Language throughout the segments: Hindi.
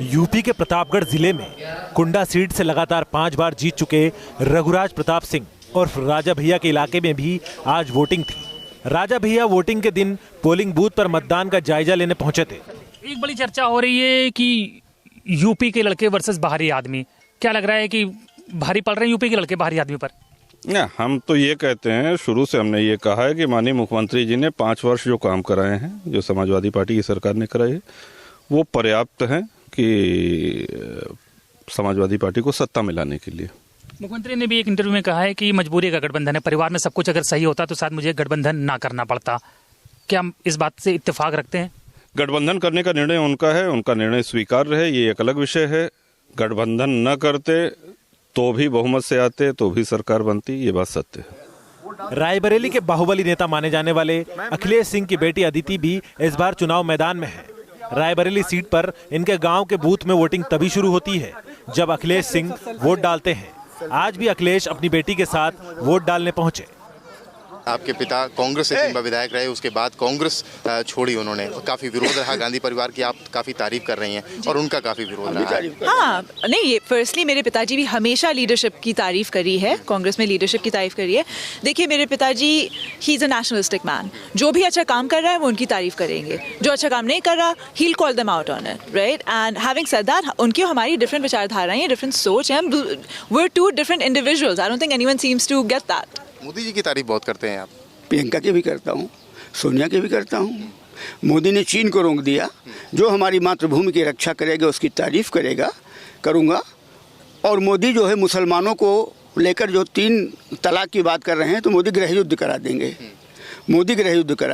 यूपी के प्रतापगढ़ जिले में कुंडा सीट से लगातार 5 बार जीत चुके रघुराज प्रताप सिंह और राजा भैया के इलाके में भी आज वोटिंग थी। राजा भैया वोटिंग के दिन पोलिंग बूथ पर मतदान का जायजा लेने पहुंचे थे। एक बड़ी चर्चा हो रही है कि यूपी के लड़के वर्सेस बाहरी आदमी, क्या लग रहा है कि भारी पड़ रहे हैं यूपी के लड़के बाहरी आदमी पर? ना, हम तो ये कहते हैं, शुरू से हमने ये कहा है कि माननीय मुख्यमंत्री जी ने 5 वर्ष जो काम कराए हैं, जो समाजवादी पार्टी की सरकार ने कराए हैं, वो पर्याप्त हैं कि समाजवादी पार्टी को सत्ता में लाने के लिए। मुख्यमंत्री ने भी एक इंटरव्यू में कहा है कि मजबूरी का गठबंधन है, परिवार में सब कुछ अगर सही होता तो शायद मुझे गठबंधन ना करना पड़ता। क्या हम इस बात से इत्तेफाक रखते हैं? गठबंधन करने का निर्णय उनका है, उनका निर्णय स्वीकार्य है, ये एक अलग विषय है। गठबंधन न करते तो भी बहुमत से आते तो भी सरकार बनती, ये बात सत्य है। रायबरेली के बाहुबली नेता माने जाने वाले अखिलेश सिंह की बेटी अदिति भी इस बार चुनाव मैदान में है। रायबरेली सीट पर इनके गांव के बूथ में वोटिंग तभी शुरू होती है जब अखिलेश सिंह वोट डालते हैं। आज भी अखिलेश अपनी बेटी के साथ वोट डालने पहुंचे। आपके पिता कांग्रेस से 3 बार विधायक रहे, उसके बाद कांग्रेस छोड़ी उन्होंने। काफी विरोध रहा गांधी परिवार की, आप काफी तारीफ कर रही हैं और उनका काफी विरोध रहा। हाँ, नहीं, ये फर्स्टली मेरे पिताजी भी हमेशा लीडरशिप की तारीफ करी है, कांग्रेस में लीडरशिप की तारीफ करी है। देखिए, मेरे पिताजी he is a nationalistic man. जो भी अच्छा काम कर रहा है वो उनकी तारीफ करेंगे, जो अच्छा काम नहीं कर रहा he will call them out on it, right? And having said that, उनकी हमारी डिफरेंट विचारधाराएं हैं, डिफरेंट सोच है। We are 2 different individuals. I don't think anyone seems to get that. Modi ji की तारीफ बहुत करते हैं आप? प्रियंका के भी करता हूँ, सोनिया के भी करता हूँ। मोदी ने चीन को रोक दिया, जो हमारी मातृभूमि की रक्षा करेगा उसकी तारीफ करूँगा। और मोदी जो है मुसलमानों को लेकर जो 3 तलाक की बात कर रहे हैं, तो मोदी गृह युद्ध करा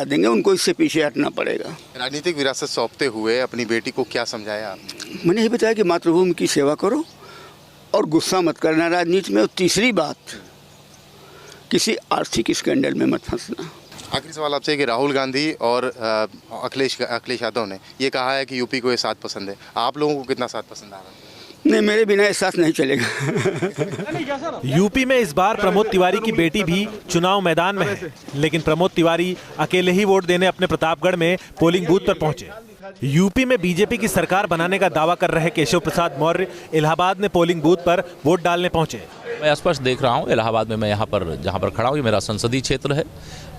देंगे, उनको इससे पीछे हटना पड़ेगा। राजनीतिक विरासत सौंपते हुए अपनी बेटी को क्या समझाया आपने? मैंने ये बताया कि मातृभूमि की सेवा करो और गुस्सा मत करना राजनीति में। और तीसरी बात, किसी आर्थिक स्कैंडल में मत फंसना। आखिरी सवाल आपसे कि राहुल गांधी और अखिलेश यादव ने ये कहा है कि यूपी को ये साथ पसंद है, आप लोगों को कितना साथ पसंद आ रहा है? नहीं, मेरे बिना ये साथ नहीं चलेगा। यूपी में इस बार प्रमोद तिवारी की बेटी भी चुनाव मैदान में है, लेकिन प्रमोद तिवारी अकेले ही वोट देने अपने प्रतापगढ़ में पोलिंग बूथ पर पहुंचे। यूपी में बीजेपी की सरकार बनाने का दावा कर रहे केशव प्रसाद मौर्य इलाहाबाद में पोलिंग बूथ पर वोट डालने पहुंचे। मैं स्पष्ट देख रहा हूं, इलाहाबाद में मैं यहाँ पर जहाँ पर खड़ा हूँ, ये मेरा संसदीय क्षेत्र है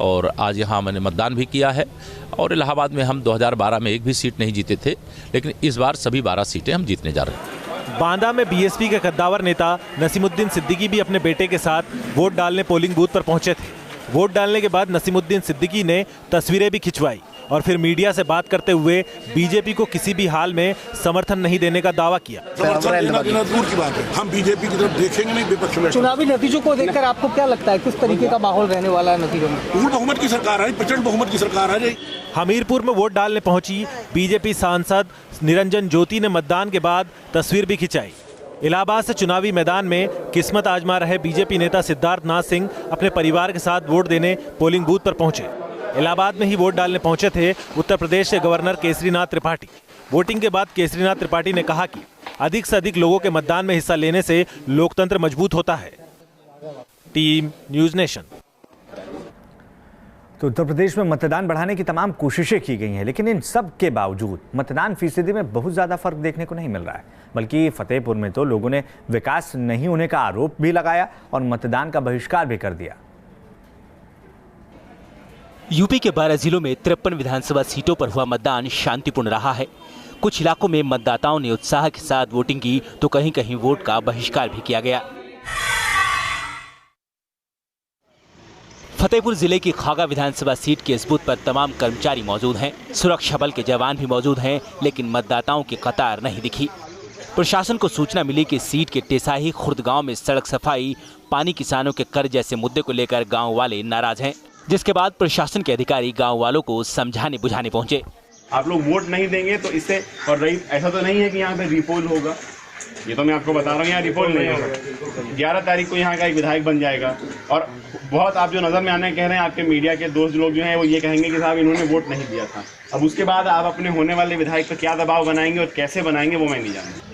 और आज यहाँ मैंने मतदान भी किया है। और इलाहाबाद में हम 2012 में एक भी सीट नहीं जीते थे, लेकिन इस बार सभी 12 सीटें हम जीतने जा रहे हैं। बांदा में बीएसपी के कद्दावर नेता नसीमुद्दीन सिद्दीकी भी अपने बेटे के साथ वोट डालने पोलिंग बूथ पर पहुंचे थे। वोट डालने के बाद नसीमुद्दीन सिद्दीकी ने तस्वीरें भी खिंचवाई और फिर मीडिया से बात करते हुए बीजेपी को किसी भी हाल में समर्थन नहीं देने का दावा किया। दूर की बात है, हम बीजेपी की तरफ देखेंगे नहीं, विपक्ष में। चुनावी नतीजों को देखकर आपको क्या लगता है, किस तरीके का माहौल रहने वाला है नतीजों में? पूर्ण बहुमत की सरकार है, प्रचंड बहुमत की सरकार है। हमीरपुर में वोट डालने पहुंची बीजेपी सांसद निरंजन ज्योति ने मतदान के बाद तस्वीर भी खिंचाई। इलाहाबाद से चुनावी मैदान में किस्मत आजमा रहे बीजेपी नेता सिद्धार्थ नाथ सिंह अपने परिवार के साथ वोट देने पोलिंग बूथ पर पहुंचे। इलाहाबाद में ही वोट डालने पहुंचे थे उत्तर प्रदेश के गवर्नर केसरीनाथ त्रिपाठी। वोटिंग के बाद केसरीनाथ त्रिपाठी ने कहा कि अधिक से अधिक लोगों के मतदान में हिस्सा लेने से लोकतंत्र मजबूत होता है। Team news nation. तो उत्तर प्रदेश में मतदान बढ़ाने की तमाम कोशिशें की गई हैं, लेकिन इन सब के बावजूद मतदान फीसदी में बहुत ज़्यादा फर्क देखने को नहीं मिल रहा है। बल्कि फतेहपुर में तो लोगों ने विकास नहीं होने का आरोप भी लगाया और मतदान का बहिष्कार भी कर दिया। यूपी के 12 जिलों में 53 विधानसभा सीटों पर हुआ मतदान शांतिपूर्ण रहा है। कुछ इलाकों में मतदाताओं ने उत्साह के साथ वोटिंग की, तो कहीं कहीं वोट का बहिष्कार भी किया गया। फतेहपुर जिले की खागा विधानसभा सीट के इस बूथ पर तमाम कर्मचारी मौजूद हैं। सुरक्षा बल के जवान भी मौजूद हैं, लेकिन मतदाताओं की कतार नहीं दिखी। प्रशासन को सूचना मिली कि सीट के टेसाही खुर्द गांव में सड़क सफाई, पानी, किसानों के कर्ज जैसे मुद्दे को लेकर गांव वाले नाराज हैं, जिसके बाद प्रशासन के अधिकारी गांव वालों को समझाने बुझाने पहुंचे। आप लोग वोट नहीं देंगे तो इससे, और रही ऐसा तो नहीं है कि यहाँ पे रिपोल होगा, ये तो मैं आपको बता रहा हूँ, यहाँ रिपोल नहीं होगा। 11 तारीख को यहाँ का एक विधायक बन जाएगा और बहुत आप जो नजर में आने कह रहे हैं, आपके मीडिया के दोस्त लोग जो हैं वो ये कहेंगे कि साहब इन्होंने वोट नहीं दिया था। अब उसके बाद आप अपने होने वाले विधायक पर क्या दबाव बनाएंगे और कैसे बनाएंगे वो मैं नहीं जानता।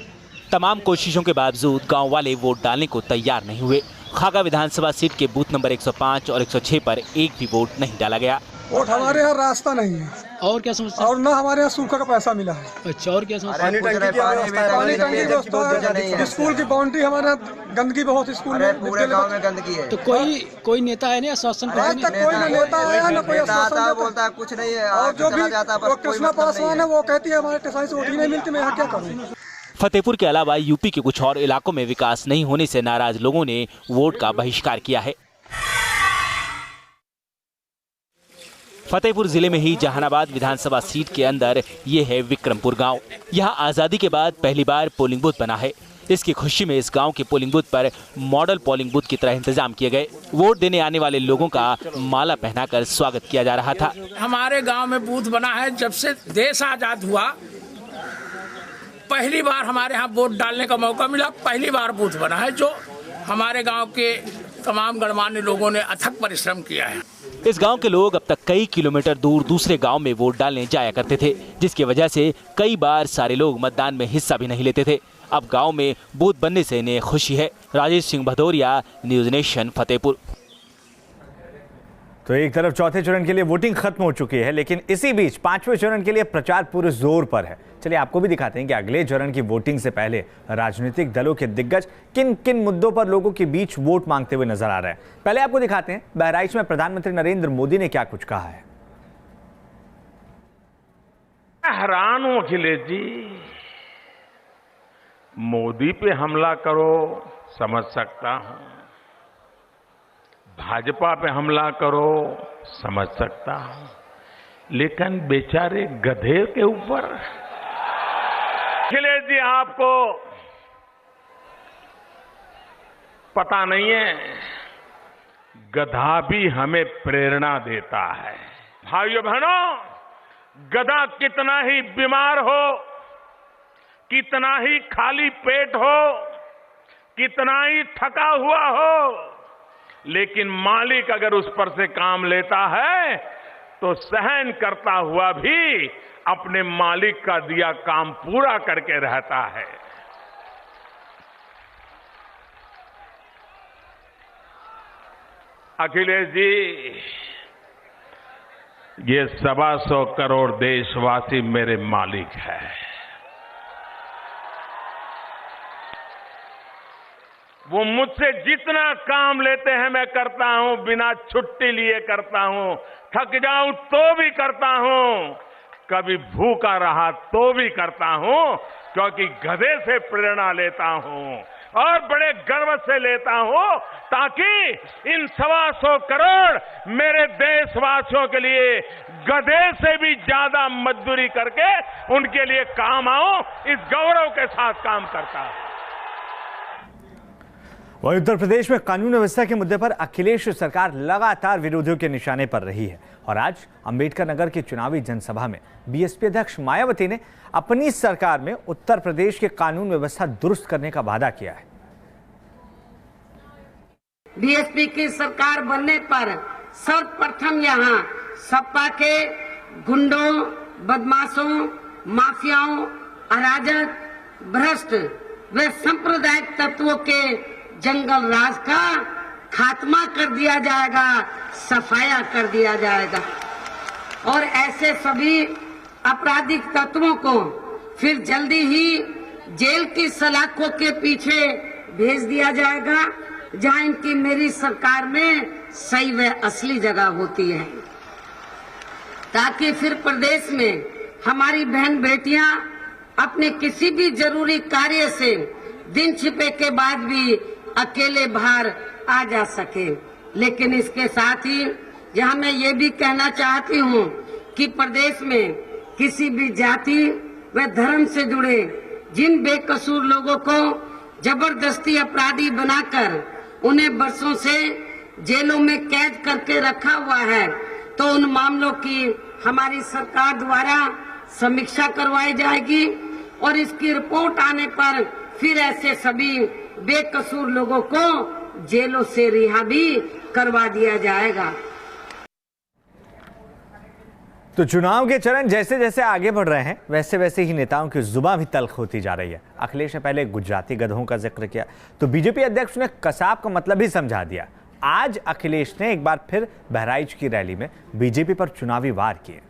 तमाम कोशिशों के बावजूद गांव वाले वोट डालने को तैयार नहीं हुए। खागा विधानसभा सीट के बूथ नंबर 105 और 106 पर एक भी वोट नहीं डाला गया। वोट हमारे यहाँ रास्ता नहीं है, और क्या समस्या? और ना हमारे यहाँ सूखा का पैसा मिला है। अच्छा, और क्या समस्या? पानी टंकी की व्यवस्था है, स्कूल की बाउंड्री, हमारे गंदगी बहुत स्कूल में, पूरे गांव में गंदगी है। तो कोई नेता है ना आश्वासन? आज तक कोई नेता आया ना, कोई आश्वासन बोलता है कुछ नहीं है। और जो भी कृष्णा पासवान है वो कहती है हमारे टेसाई से वोट ही नहीं मिलती, मैं यहाँ क्या करूँ। फतेहपुर के अलावा यूपी के कुछ और इलाकों में विकास नहीं होने से नाराज लोगों ने वोट का बहिष्कार किया है। फतेहपुर जिले में ही जहानाबाद विधानसभा सीट के अंदर ये है विक्रमपुर गांव। यहां आजादी के बाद पहली बार पोलिंग बूथ बना है। इसकी खुशी में इस गांव के पोलिंग बूथ पर मॉडल पोलिंग बूथ की तरह इंतजाम किए गए। वोट देने आने वाले लोगों का माला पहनाकर स्वागत किया जा रहा था। हमारे गांव में बूथ बना है, जब से देश आजाद हुआ पहली बार हमारे यहाँ वोट डालने का मौका मिला। पहली बार बूथ बना है, जो हमारे गांव के तमाम गणमान्य लोगों ने अथक परिश्रम किया है। इस गांव के लोग अब तक कई किलोमीटर दूर दूसरे गांव में वोट डालने जाया करते थे, जिसकी वजह से कई बार सारे लोग मतदान में हिस्सा भी नहीं लेते थे। अब गांव में बूथ बनने से इन्हें खुशी है। Rajesh Singh Bhadauria, news nation, Fatehpur. तो एक तरफ चौथे चरण के लिए वोटिंग खत्म हो चुकी है, लेकिन इसी बीच पांचवें चरण के लिए प्रचार पूरे जोर पर है। चलिए आपको भी दिखाते हैं कि अगले चरण की वोटिंग से पहले राजनीतिक दलों के दिग्गज किन किन मुद्दों पर लोगों के बीच वोट मांगते हुए नजर आ रहे हैं। पहले आपको दिखाते हैं बहराइच में प्रधानमंत्री नरेंद्र मोदी ने क्या कुछ कहा है। हैरान हूं अखिलेश जी, मोदी पे हमला करो समझ सकता हूं, भाजपा पे हमला करो समझ सकता हूं, लेकिन बेचारे गधे के ऊपर। अखिलेश जी, आपको पता नहीं है, गधा भी हमें प्रेरणा देता है। भाइयों बहनों, गधा कितना ही बीमार हो, कितना ही खाली पेट हो, कितना ही थका हुआ हो, लेकिन मालिक अगर उस पर से काम लेता है तो सहन करता हुआ भी अपने मालिक का दिया काम पूरा करके रहता है। अखिलेश जी, ये 125 करोड़ देशवासी मेरे मालिक हैं। वो मुझसे जितना काम लेते हैं मैं करता हूं, बिना छुट्टी लिए करता हूं, थक जाऊं तो भी करता हूं, कभी भूखा रहा तो भी करता हूं, क्योंकि गधे से प्रेरणा लेता हूं और बड़े गर्व से लेता हूं, ताकि इन 125 करोड़ मेरे देशवासियों के लिए गधे से भी ज्यादा मजदूरी करके उनके लिए काम आऊं, इस गौरव के साथ काम करता हूं। वहीं उत्तर प्रदेश में कानून व्यवस्था के मुद्दे पर अखिलेश सरकार लगातार विरोधियों के निशाने पर रही है और आज अंबेडकर नगर की चुनावी जनसभा में बीएसपी अध्यक्ष मायावती ने अपनी सरकार में उत्तर प्रदेश के कानून व्यवस्था दुरुस्त करने का वादा किया है। बीएसपी की सरकार बनने पर सर्वप्रथम यहाँ सपा के गुंडों, बदमाशों, माफियाओं, अराजक, भ्रष्ट व सांप्रदायिक तत्वों के जंगल राज का खात्मा कर दिया जाएगा, सफाया कर दिया जाएगा और ऐसे सभी आपराधिक तत्वों को फिर जल्दी ही जेल की सलाखों के पीछे भेज दिया जाएगा, जहां इनकी मेरी सरकार में सही व असली जगह होती है, ताकि फिर प्रदेश में हमारी बहन बेटियां अपने किसी भी जरूरी कार्य से दिन छिपे के बाद भी अकेले बाहर आ जा सके। लेकिन इसके साथ ही यहां मैं ये भी कहना चाहती हूं कि प्रदेश में किसी भी जाति व धर्म से जुड़े जिन बेकसूर लोगों को जबरदस्ती अपराधी बनाकर उन्हें वर्षों से जेलों में कैद करके रखा हुआ है, तो उन मामलों की हमारी सरकार द्वारा समीक्षा करवाई जाएगी और इसकी रिपोर्ट आने पर फिर ऐसे सभी बेकसूर लोगों को जेलों से रिहा भी करवा दिया जाएगा। तो चुनाव के चरण जैसे जैसे आगे बढ़ रहे हैं, वैसे वैसे ही नेताओं की जुबान भी तल्ख होती जा रही है। अखिलेश ने पहले गुजराती गधों का जिक्र किया, तो बीजेपी अध्यक्ष ने कसाब का मतलब ही समझा दिया। आज अखिलेश ने एक बार फिर बहराइच की रैली में बीजेपी पर चुनावी वार किए।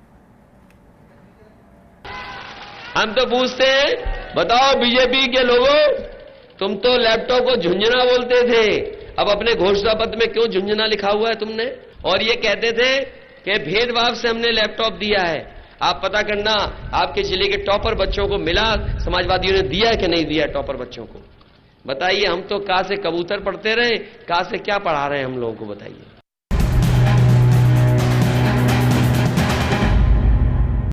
हम तो पूछते हैं, बताओ बीजेपी के लोगों, तुम तो लैपटॉप को झुंझुना बोलते थे, अब अपने घोषणा पत्र में क्यों झुंझुना लिखा हुआ है तुमने? और ये कहते थे कि भेदभाव से हमने लैपटॉप दिया है। आप पता करना, आपके जिले के टॉपर बच्चों को मिला, समाजवादियों ने दिया कि नहीं दिया टॉपर बच्चों को? बताइए, हम तो का से कबूतर पढ़ते रहे, का से क्या पढ़ा रहे हैं हम लोगों को, बताइए।